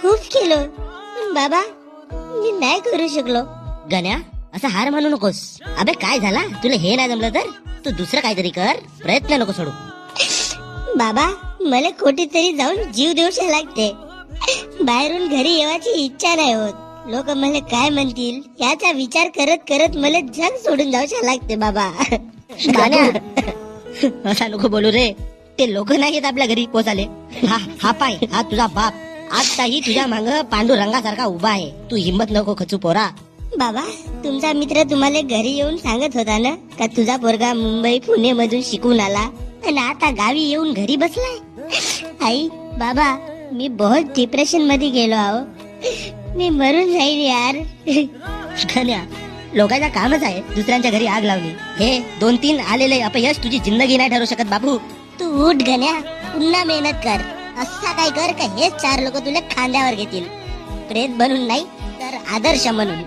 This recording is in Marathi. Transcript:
खूप केलो पण बाबा मी नाही करू शकलो. गण्या असं हार म्हणू नकोस. अबे काय झाला, तुला हे नाही जमलं तर तू दुसरं काहीतरी कर, प्रयत्न नको सोडू. बाबा मला कुठेतरी जाऊन जीव देऊशा लागते. बाहेरून घरी येवाची इच्छा नाही होत. लोक मला काय म्हणतील याचा विचार करत करत मला जग सोडून जाऊशा लागते बाबा. गण्या असा नको बोलू रे. ते लोक नाही येत आपल्या घरी पोचाले. हा पाय, हा तुझा बाप आजताही तुझ्या मांग पांडुरंगासारखा उभा आहे. तू हिम्मत नको खचू पोरा. बाबा तुमचा मित्र तुम्हाला घरी येऊन सांगत होता ना का तुझा पोरगा मुंबई पुणे मधून शिकून आला आणि आता गावी येऊन घरी बसलाय. आई बाबा मी बहुत डिप्रेशन मध्ये गेलो आहो. मी मरून जाईल यार. गण्या लोकांचा कामच आहे दुसऱ्यांच्या घरी आग लावली. हे 2-3 आलेले अपयश तुझी जिंदगी नाही ठरू शकत बाबू. तू उठ गण्या, पुन्हा मेहनत कर. असा काय कर का हेच 4 लोक तुला खांद्यावर घेतील. प्रेत बनून नाही तर आदर्श म्हणून.